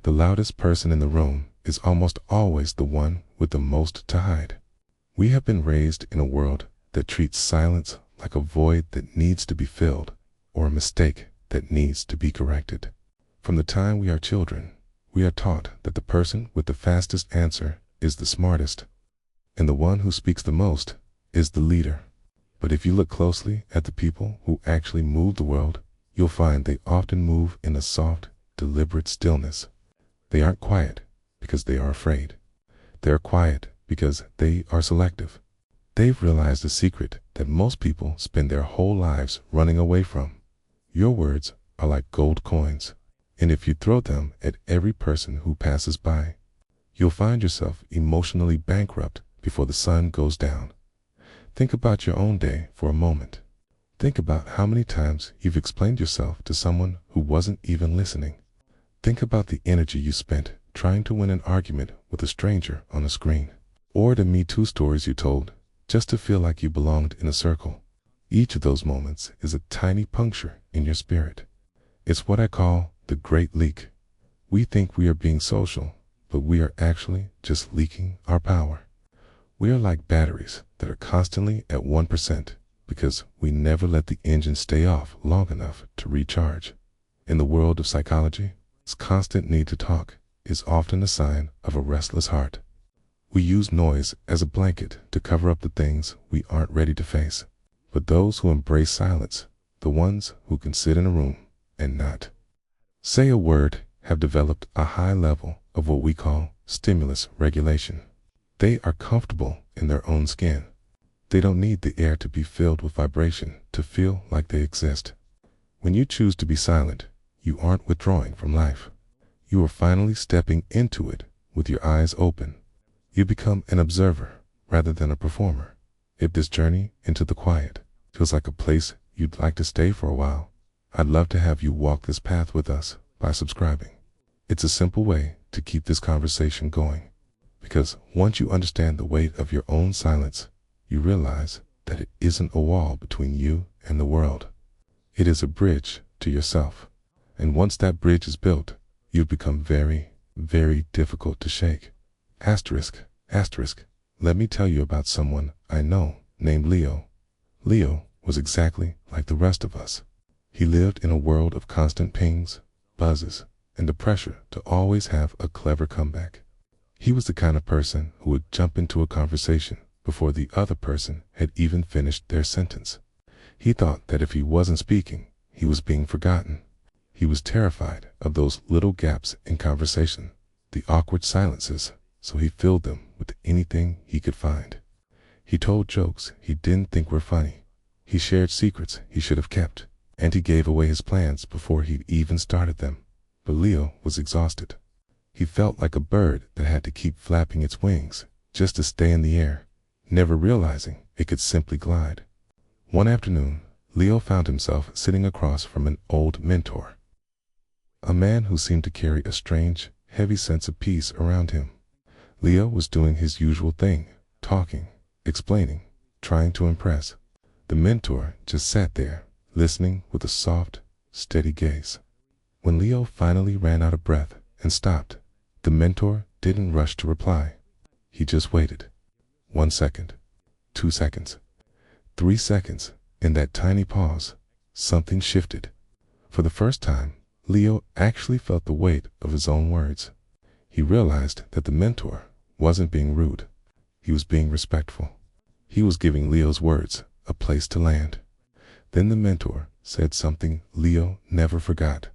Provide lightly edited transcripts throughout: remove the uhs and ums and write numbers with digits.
The loudest person in the room is almost always the one with the most to hide. We have been raised in a world that treats silence like a void that needs to be filled or a mistake that needs to be corrected. From the time we are children, we are taught that the person with the fastest answer is the smartest, and the one who speaks the most is the leader. But if you look closely at the people who actually move the world, you'll find they often move in a soft, deliberate stillness. They aren't quiet because they are afraid. They're quiet because they are selective. They've realized a secret that most people spend their whole lives running away from. Your words are like gold coins, and if you throw them at every person who passes by, you'll find yourself emotionally bankrupt before the sun goes down. Think about your own day for a moment. Think about how many times you've explained yourself to someone who wasn't even listening. Think about the energy you spent trying to win an argument with a stranger on a screen, or the Me Too stories you told just to feel like you belonged in a circle. Each of those moments is a tiny puncture in your spirit. It's what I call the great leak. We think we are being social, but we are actually just leaking our power. We are like batteries that are constantly at 1% because we never let the engine stay off long enough to recharge. In the world of psychology, this constant need to talk is often a sign of a restless heart. We use noise as a blanket to cover up the things we aren't ready to face. But those who embrace silence, the ones who can sit in a room and not say a word, have developed a high level of what we call stimulus regulation. They are comfortable in their own skin. They don't need the air to be filled with vibration to feel like they exist. When you choose to be silent, you aren't withdrawing from life. You are finally stepping into it with your eyes open. You become an observer rather than a performer. If this journey into the quiet feels like a place you'd like to stay for a while, I'd love to have you walk this path with us by subscribing. It's a simple way to keep this conversation going, because once you understand the weight of your own silence, you realize that it isn't a wall between you and the world. It is a bridge to yourself. And once that bridge is built, you've become very, very difficult to shake. Asterisk, asterisk. Let me tell you about someone I know named Leo. Leo was exactly like the rest of us. He lived in a world of constant pings, buzzes, and the pressure to always have a clever comeback. He was the kind of person who would jump into a conversation before the other person had even finished their sentence. He thought that if he wasn't speaking, he was being forgotten. He was terrified of those little gaps in conversation, the awkward silences, so he filled them with anything he could find. He told jokes he didn't think were funny. He shared secrets he should have kept, and he gave away his plans before he'd even started them. But Leo was exhausted. He felt like a bird that had to keep flapping its wings just to stay in the air, never realizing it could simply glide. One afternoon, Leo found himself sitting across from an old mentor, a man who seemed to carry a strange, heavy sense of peace around him. Leo was doing his usual thing, talking, explaining, trying to impress. The mentor just sat there, listening with a soft, steady gaze. When Leo finally ran out of breath and stopped, the mentor didn't rush to reply. He just waited. 1 second, 2 seconds, 3 seconds. In that tiny pause, something shifted. For the first time, Leo actually felt the weight of his own words. He realized that the mentor wasn't being rude. He was being respectful. He was giving Leo's words a place to land. Then the mentor said something Leo never forgot.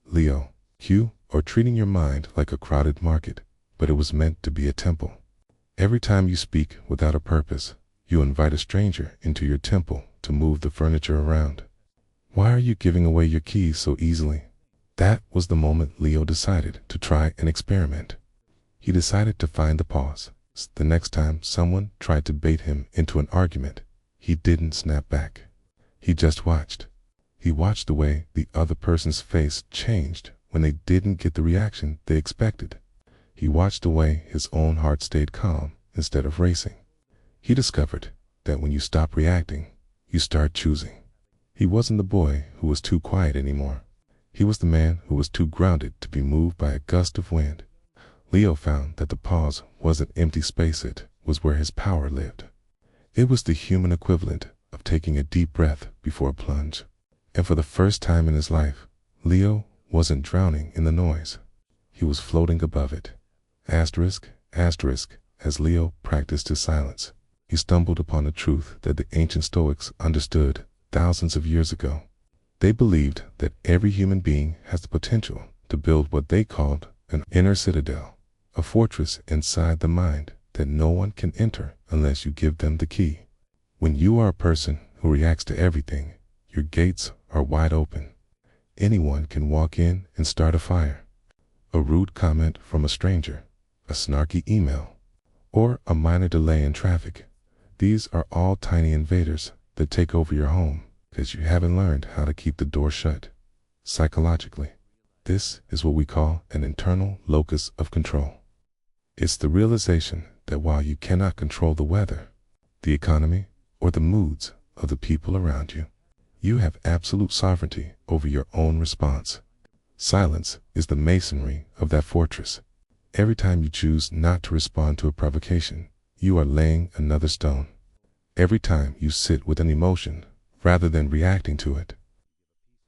Leo, you are treating your mind like a crowded market, but it was meant to be a temple. Every time you speak without a purpose, you invite a stranger into your temple to move the furniture around. Why are you giving away your keys so easily? That was the moment Leo decided to try an experiment. He decided to find the pause. The next time someone tried to bait him into an argument, he didn't snap back. He just watched. He watched the way the other person's face changed when they didn't get the reaction they expected. He watched the way his own heart stayed calm instead of racing. He discovered that when you stop reacting, you start choosing. He wasn't the boy who was too quiet anymore. He was the man who was too grounded to be moved by a gust of wind. Leo found that the pause wasn't empty space, it was where his power lived. It was the human equivalent of taking a deep breath before a plunge. And for the first time in his life, Leo wasn't drowning in the noise. He was floating above it. Asterisk, asterisk, as Leo practiced his silence, he stumbled upon a truth that the ancient Stoics understood thousands of years ago. They believed that every human being has the potential to build what they called an inner citadel, a fortress inside the mind that no one can enter unless you give them the key. When you are a person who reacts to everything, your gates are wide open. Anyone can walk in and start a fire. A rude comment from a stranger, a snarky email, or a minor delay in traffic. These are all tiny invaders that take over your home because you haven't learned how to keep the door shut. Psychologically, this is what we call an internal locus of control. It's the realization that while you cannot control the weather, the economy, or the moods of the people around you, you have absolute sovereignty over your own response. Silence is the masonry of that fortress. Every time you choose not to respond to a provocation, you are laying another stone. Every time you sit with an emotion rather than reacting to it,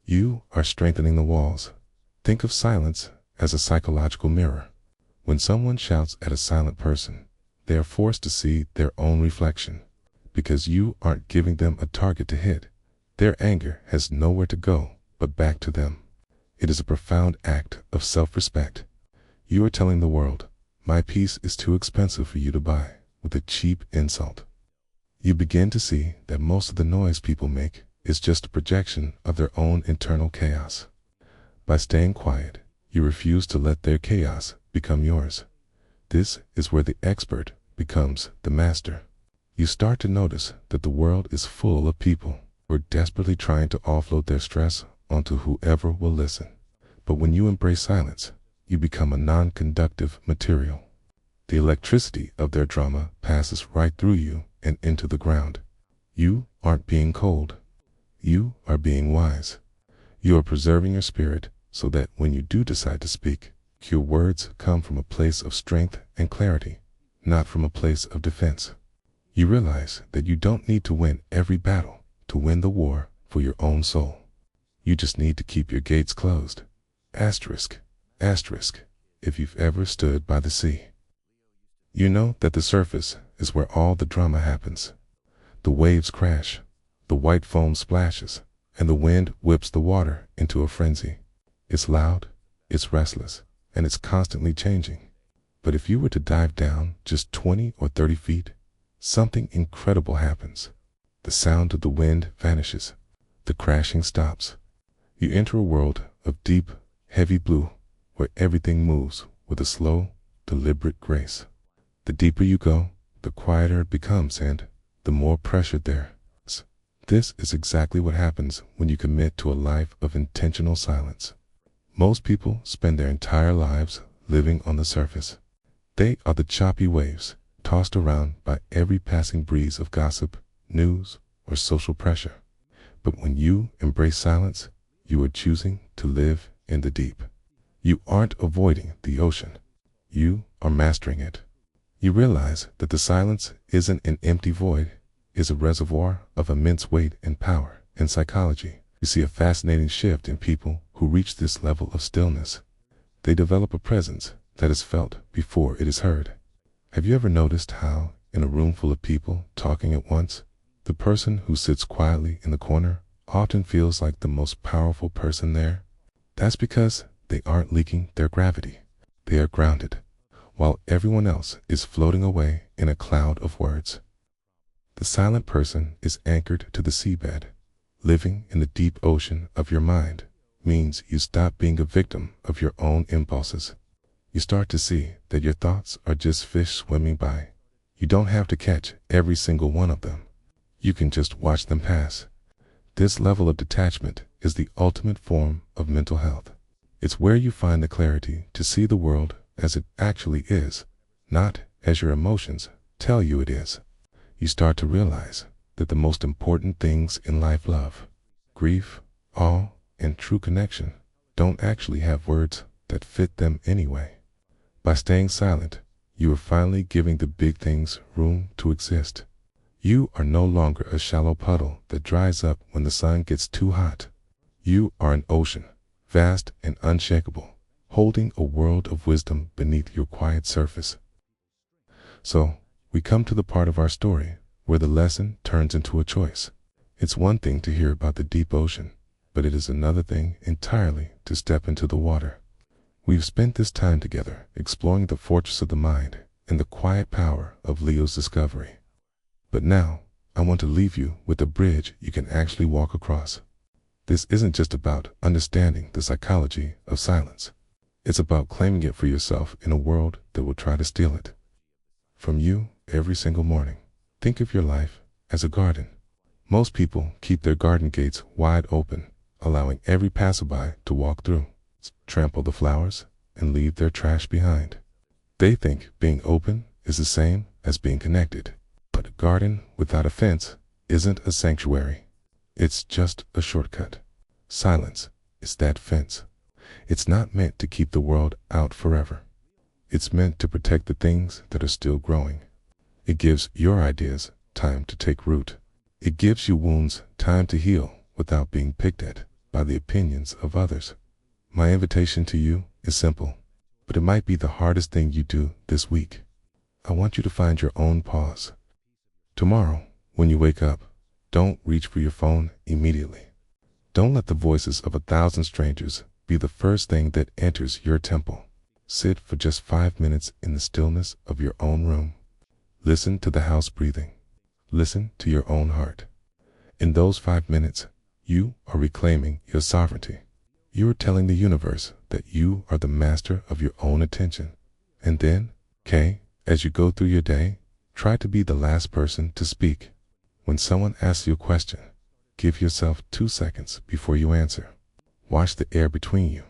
you are strengthening the walls. Think of silence as a psychological mirror. When someone shouts at a silent person, they are forced to see their own reflection. Because you aren't giving them a target to hit, their anger has nowhere to go but back to them. It is a profound act of self-respect. You are telling the world, my peace is too expensive for you to buy, with a cheap insult. You begin to see that most of the noise people make is just a projection of their own internal chaos. By staying quiet, you refuse to let their chaos become yours. This is where the expert becomes the master. You start to notice that the world is full of people who are desperately trying to offload their stress onto whoever will listen. But when you embrace silence, you become a non-conductive material. The electricity of their drama passes right through you and into the ground. You aren't being cold. You are being wise. You are preserving your spirit so that when you do decide to speak, your words come from a place of strength and clarity, not from a place of defense. You realize that you don't need to win every battle to win the war for your own soul. You just need to keep your gates closed. Asterisk, asterisk, if you've ever stood by the sea. You know that the surface is where all the drama happens. The waves crash, the white foam splashes, and the wind whips the water into a frenzy. It's loud, it's restless, and it's constantly changing. But if you were to dive down just 20 or 30 feet, something incredible happens. The sound of the wind vanishes. The crashing stops. You enter a world of deep, heavy blue, where everything moves with a slow, deliberate grace. The deeper you go, the quieter it becomes and the more pressure there is. This is exactly what happens when you commit to a life of intentional silence. Most people spend their entire lives living on the surface. They are the choppy waves, tossed around by every passing breeze of gossip, news, or social pressure. But when you embrace silence, you are choosing to live in the deep. You aren't avoiding the ocean. You are mastering it. You realize that the silence isn't an empty void, it's a reservoir of immense weight and power. In psychology, you see a fascinating shift in people who reach this level of stillness. They develop a presence that is felt before it is heard. Have you ever noticed how, in a room full of people talking at once, the person who sits quietly in the corner often feels like the most powerful person there? That's because they aren't leaking their gravity. They are grounded, while everyone else is floating away in a cloud of words. The silent person is anchored to the seabed. Living in the deep ocean of your mind means you stop being a victim of your own impulses. You start to see that your thoughts are just fish swimming by. You don't have to catch every single one of them. You can just watch them pass. This level of detachment is the ultimate form of mental health. It's where you find the clarity to see the world as it actually is, not as your emotions tell you it is. You start to realize that the most important things in life, love, grief, awe, and true connection, don't actually have words that fit them anyway. By staying silent, you are finally giving the big things room to exist. You are no longer a shallow puddle that dries up when the sun gets too hot. You are an ocean, vast and unshakable, holding a world of wisdom beneath your quiet surface. So, we come to the part of our story where the lesson turns into a choice. It's one thing to hear about the deep ocean, but it is another thing entirely to step into the water. We've spent this time together exploring the fortress of the mind and the quiet power of Leo's discovery. But now, I want to leave you with a bridge you can actually walk across. This isn't just about understanding the psychology of silence. It's about claiming it for yourself in a world that will try to steal it from you every single morning. Think of your life as a garden. Most people keep their garden gates wide open, allowing every passerby to walk through, trample the flowers, and leave their trash behind. They think being open is the same as being connected. But a garden without a fence isn't a sanctuary. It's just a shortcut. Silence is that fence. It's not meant to keep the world out forever. It's meant to protect the things that are still growing. It gives your ideas time to take root. It gives your wounds time to heal without being picked at by the opinions of others. My invitation to you is simple, but it might be the hardest thing you do this week. I want you to find your own pause. Tomorrow, when you wake up, don't reach for your phone immediately. Don't let the voices of 1,000 strangers be the first thing that enters your temple. Sit for just 5 minutes in the stillness of your own room. Listen to the house breathing. Listen to your own heart. In those 5 minutes, you are reclaiming your sovereignty. You are telling the universe that you are the master of your own attention. And then, as you go through your day, try to be the last person to speak. When someone asks you a question, give yourself 2 seconds before you answer. Watch the air between you.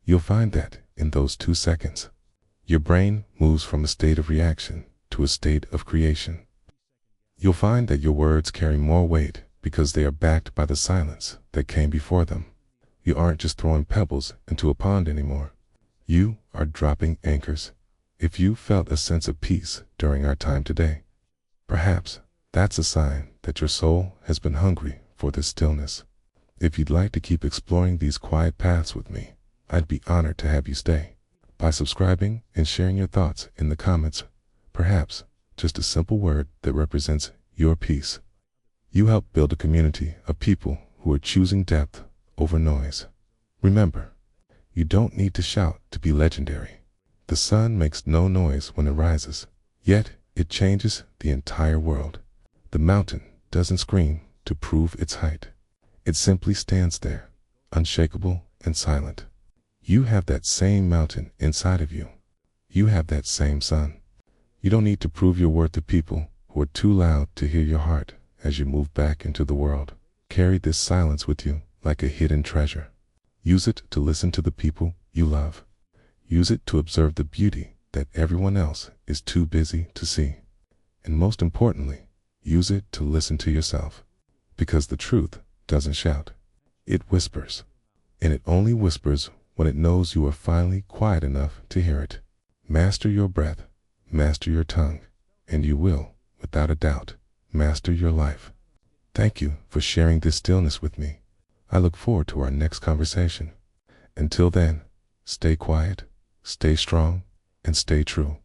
You'll find that in those 2 seconds, your brain moves from a state of reaction to a state of creation. You'll find that your words carry more weight because they are backed by the silence that came before them. You aren't just throwing pebbles into a pond anymore. You are dropping anchors. If you felt a sense of peace during our time today, perhaps that's a sign that your soul has been hungry for this stillness. If you'd like to keep exploring these quiet paths with me, I'd be honored to have you stay. By subscribing and sharing your thoughts in the comments, perhaps just a simple word that represents your peace. You help build a community of people who are choosing depth over noise. Remember, you don't need to shout to be legendary. The sun makes no noise when it rises, yet it changes the entire world. The mountain doesn't scream to prove its height. It simply stands there, unshakable and silent. You have that same mountain inside of you. You have that same sun. You don't need to prove your worth to people who are too loud to hear your heart as you move back into the world. Carry this silence with you like a hidden treasure. Use it to listen to the people you love. Use it to observe the beauty that everyone else is too busy to see. And most importantly, use it to listen to yourself. Because the truth doesn't shout. It whispers. And it only whispers when it knows you are finally quiet enough to hear it. Master your breath, master your tongue, and you will, without a doubt, master your life. Thank you for sharing this stillness with me. I look forward to our next conversation. Until then, stay quiet, stay strong, and stay true.